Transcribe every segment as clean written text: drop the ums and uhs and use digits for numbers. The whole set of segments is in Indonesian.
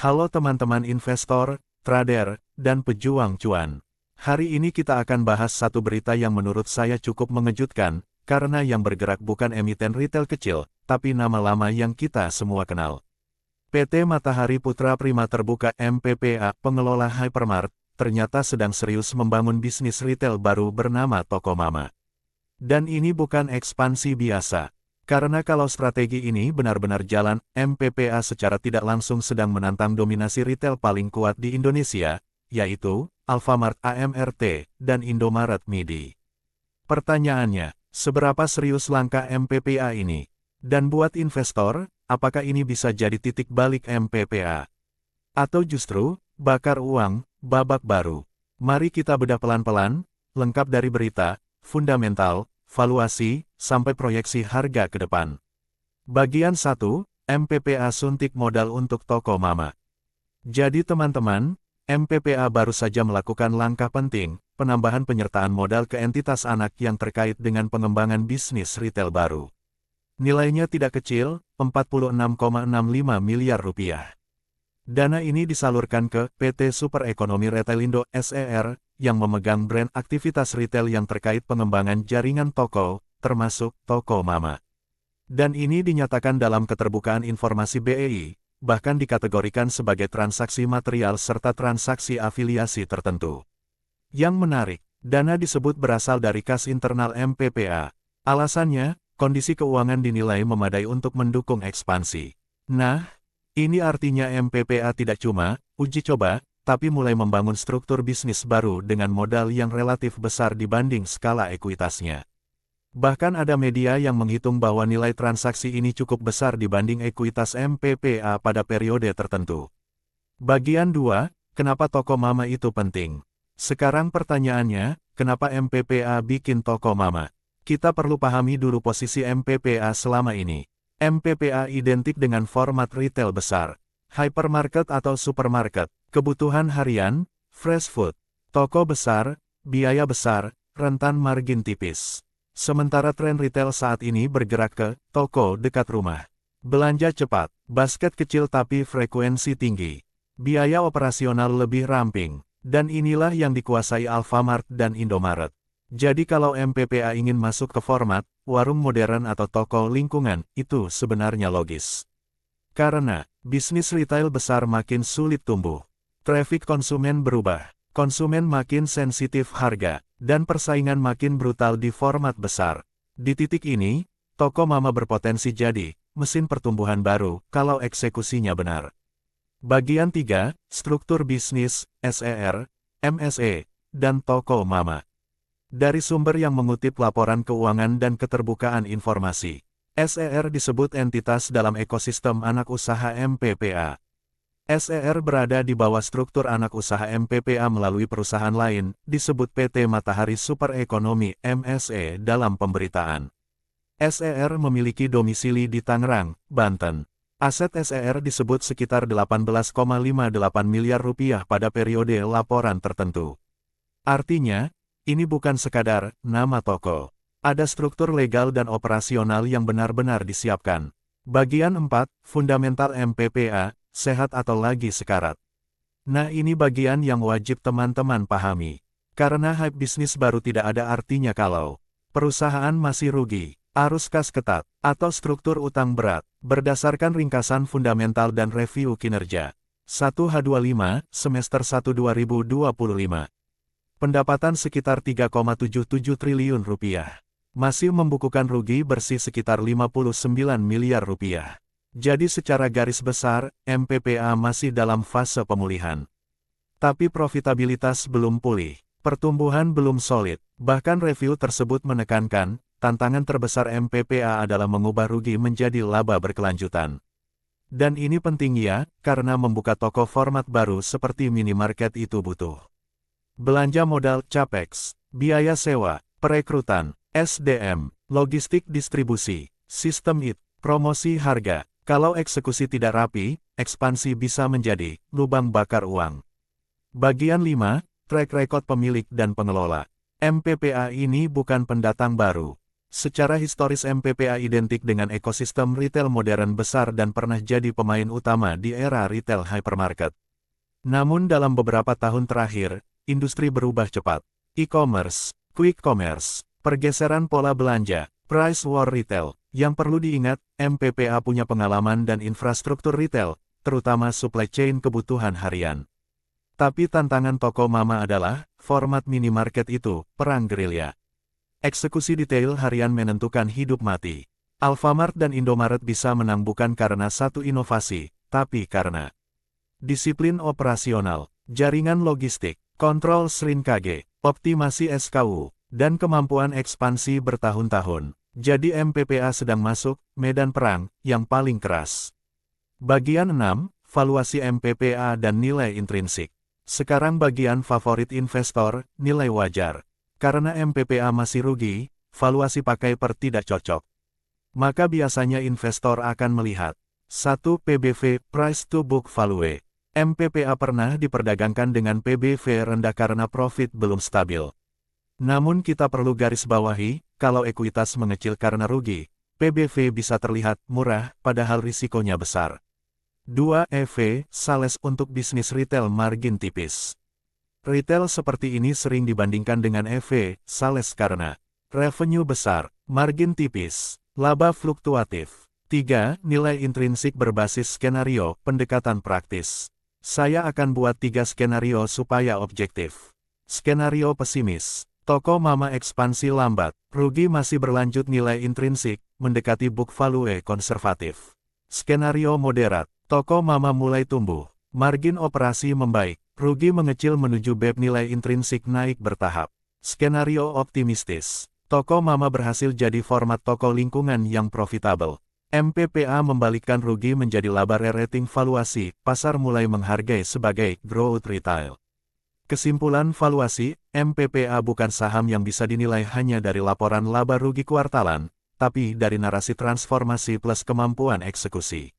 Halo teman-teman investor, trader, dan pejuang cuan. Hari ini kita akan bahas satu berita yang menurut saya cukup mengejutkan, karena yang bergerak bukan emiten retail kecil, tapi nama lama yang kita semua kenal. PT Matahari Putra Prima Terbuka MPPA, pengelola hypermart, ternyata sedang serius membangun bisnis retail baru bernama Toko Mama. Dan ini bukan ekspansi biasa. Karena kalau strategi ini benar-benar jalan, MPPA secara tidak langsung sedang menantang dominasi retail paling kuat di Indonesia, yaitu Alfamart AMRT dan Indomaret MIDI. Pertanyaannya, seberapa serius langkah MPPA ini? Dan buat investor, apakah ini bisa jadi titik balik MPPA? Atau justru, bakar uang, babak baru? Mari kita bedah pelan-pelan, lengkap dari berita, fundamental, valuasi, sampai proyeksi harga ke depan. Bagian 1, MPPA suntik modal untuk Toko Mama. Jadi teman-teman, MPPA baru saja melakukan langkah penting, penambahan penyertaan modal ke entitas anak yang terkait dengan pengembangan bisnis retail baru. Nilainya tidak kecil, 46,65 miliar rupiah. Dana ini disalurkan ke PT Super Ekonomi Retailindo (SER), yang memegang brand aktivitas retail yang terkait pengembangan jaringan toko, termasuk Toko Mama. Dan ini dinyatakan dalam keterbukaan informasi BEI, bahkan dikategorikan sebagai transaksi material serta transaksi afiliasi tertentu. Yang menarik, dana disebut berasal dari kas internal MPPA. Alasannya, kondisi keuangan dinilai memadai untuk mendukung ekspansi. Nah, ini artinya MPPA tidak cuma uji coba, tapi mulai membangun struktur bisnis baru dengan modal yang relatif besar dibanding skala ekuitasnya. Bahkan ada media yang menghitung bahwa nilai transaksi ini cukup besar dibanding ekuitas MPPA pada periode tertentu. Bagian 2, kenapa Toko Mama itu penting? Sekarang pertanyaannya, kenapa MPPA bikin Toko Mama? Kita perlu pahami dulu posisi MPPA selama ini. MPPA identik dengan format retail besar, hypermarket atau supermarket, kebutuhan harian, fresh food, toko besar, biaya besar, rentan margin tipis. Sementara tren retail saat ini bergerak ke toko dekat rumah. Belanja cepat, basket kecil tapi frekuensi tinggi. Biaya operasional lebih ramping. Dan inilah yang dikuasai Alfamart dan Indomaret. Jadi kalau MPPA ingin masuk ke format, warung modern atau toko lingkungan, itu sebenarnya logis. Karena, bisnis retail besar makin sulit tumbuh. Traffic konsumen berubah, konsumen makin sensitif harga, dan persaingan makin brutal di format besar. Di titik ini, Toko Mama berpotensi jadi mesin pertumbuhan baru kalau eksekusinya benar. Bagian 3, struktur bisnis, SER, MSE, dan Toko Mama. Dari sumber yang mengutip laporan keuangan dan keterbukaan informasi, SER disebut entitas dalam ekosistem anak usaha MPPA. SER berada di bawah struktur anak usaha MPPA melalui perusahaan lain, disebut PT Matahari Super Ekonomi (MSE) dalam pemberitaan. SER memiliki domisili di Tangerang, Banten. Aset SER disebut sekitar 18,58 miliar rupiah pada periode laporan tertentu. Artinya, ini bukan sekadar nama toko. Ada struktur legal dan operasional yang benar-benar disiapkan. Bagian 4, fundamental MPPA, sehat atau lagi sekarat. Nah ini bagian yang wajib teman-teman pahami. Karena hype bisnis baru tidak ada artinya kalau perusahaan masih rugi, arus kas ketat, atau struktur utang berat, berdasarkan ringkasan fundamental dan review kinerja. 1H25, semester 1 2025. Pendapatan sekitar 3,77 triliun rupiah. Masih membukukan rugi bersih sekitar 59 miliar rupiah. Jadi secara garis besar, MPPA masih dalam fase pemulihan. Tapi profitabilitas belum pulih, pertumbuhan belum solid, bahkan review tersebut menekankan, tantangan terbesar MPPA adalah mengubah rugi menjadi laba berkelanjutan. Dan ini penting ya, karena membuka toko format baru seperti minimarket itu butuh belanja modal, capex, biaya sewa, perekrutan, SDM, logistik distribusi, sistem IT, promosi harga. Kalau eksekusi tidak rapi, ekspansi bisa menjadi lubang bakar uang. Bagian 5, track record pemilik dan pengelola. MPPA ini bukan pendatang baru. Secara historis MPPA identik dengan ekosistem retail modern besar dan pernah jadi pemain utama di era retail hypermarket. Namun dalam beberapa tahun terakhir, industri berubah cepat. E-commerce, quick commerce, pergeseran pola belanja, price war retail. Yang perlu diingat, MPPA punya pengalaman dan infrastruktur retail, terutama supply chain kebutuhan harian. Tapi tantangan toko mama adalah, format minimarket itu, perang gerilya. Eksekusi detail harian menentukan hidup mati. Alfamart dan Indomaret bisa menang bukan karena satu inovasi, tapi karena disiplin operasional, jaringan logistik, kontrol SRIN-KG, optimasi SKU, dan kemampuan ekspansi bertahun-tahun. Jadi MPPA sedang masuk medan perang yang paling keras. Bagian 6, valuasi MPPA dan nilai intrinsik. Sekarang bagian favorit investor, nilai wajar. Karena MPPA masih rugi, valuasi pakai per tidak cocok. Maka biasanya investor akan melihat 1. PBV, Price to Book Value. MPPA pernah diperdagangkan dengan PBV rendah karena profit belum stabil. Namun kita perlu garis bawahi, kalau ekuitas mengecil karena rugi, PBV bisa terlihat murah, padahal risikonya besar. 2. EV, sales untuk bisnis retail margin tipis. Retail seperti ini sering dibandingkan dengan EV, sales karena revenue besar, margin tipis, laba fluktuatif. 3. Nilai intrinsik berbasis skenario, pendekatan praktis. Saya akan buat 3 skenario supaya objektif. Skenario pesimis. Toko mama ekspansi lambat, rugi masih berlanjut nilai intrinsik, mendekati book value konservatif. Skenario moderat. Toko mama mulai tumbuh, margin operasi membaik. Rugi mengecil menuju BEP nilai intrinsik naik bertahap. Skenario optimistis. Toko mama berhasil jadi format toko lingkungan yang profitabel. MPPA membalikkan rugi menjadi laba re-rating valuasi, pasar mulai menghargai sebagai growth retail. Kesimpulan valuasi, MPPA bukan saham yang bisa dinilai hanya dari laporan laba rugi kuartalan, tapi dari narasi transformasi plus kemampuan eksekusi.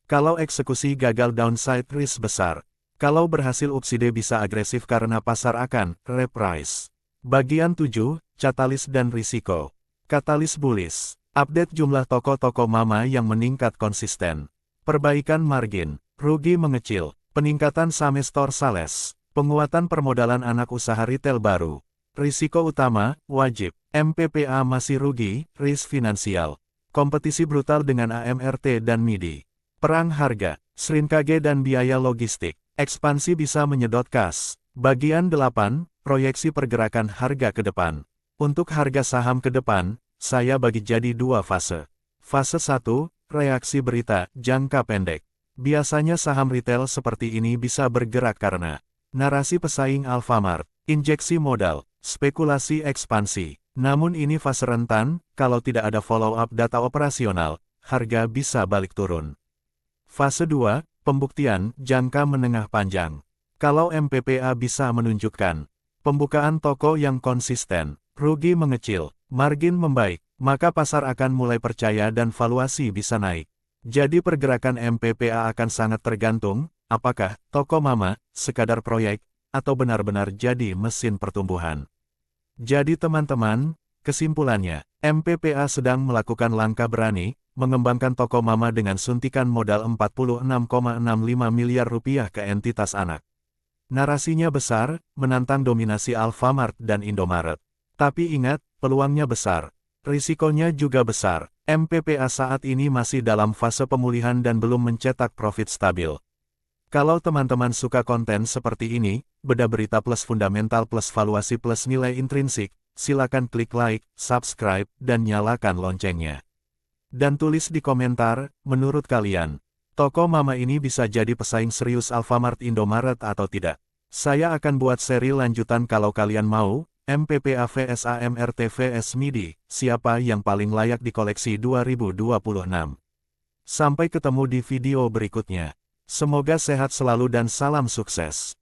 Kalau eksekusi gagal downside risk besar. Kalau berhasil upside bisa agresif karena pasar akan reprice. Bagian 7, katalis dan risiko. Katalis bullish. Update jumlah toko-toko mama yang meningkat konsisten. Perbaikan margin, rugi mengecil, peningkatan same store sales, penguatan permodalan anak usaha retail baru. Risiko utama, wajib, MPPA masih rugi, risk finansial. Kompetisi brutal dengan AMRT dan MIDI. Perang harga, SRIN-KG dan biaya logistik. Ekspansi bisa menyedot kas. Bagian 8, proyeksi pergerakan harga ke depan. Untuk harga saham ke depan, saya bagi jadi 2 fase. Fase 1, reaksi berita, jangka pendek. Biasanya saham retail seperti ini bisa bergerak karena narasi pesaing Alfamart, injeksi modal, spekulasi ekspansi. Namun ini fase rentan, kalau tidak ada follow-up data operasional, harga bisa balik turun. Fase 2, pembuktian jangka menengah panjang. Kalau MPPA bisa menunjukkan pembukaan toko yang konsisten, rugi mengecil, margin membaik, maka pasar akan mulai percaya dan valuasi bisa naik. Jadi pergerakan MPPA akan sangat tergantung, apakah toko mama, sekadar proyek, atau benar-benar jadi mesin pertumbuhan. Jadi teman-teman, kesimpulannya, MPPA sedang melakukan langkah berani, mengembangkan toko mama dengan suntikan modal 46,65 miliar rupiah ke entitas anak. Narasinya besar, menantang dominasi Alfamart dan Indomaret. Tapi ingat, peluangnya besar. Risikonya juga besar. MPPA saat ini masih dalam fase pemulihan dan belum mencetak profit stabil. Kalau teman-teman suka konten seperti ini, bedah berita plus fundamental plus valuasi plus nilai intrinsik, silakan klik like, subscribe, dan nyalakan loncengnya. Dan tulis di komentar, menurut kalian, toko mama ini bisa jadi pesaing serius Alfamart Indomaret atau tidak? Saya akan buat seri lanjutan kalau kalian mau, MPPA vs AMRT vs MIDI, siapa yang paling layak dikoleksi 2026. Sampai ketemu di video berikutnya. Semoga sehat selalu dan salam sukses.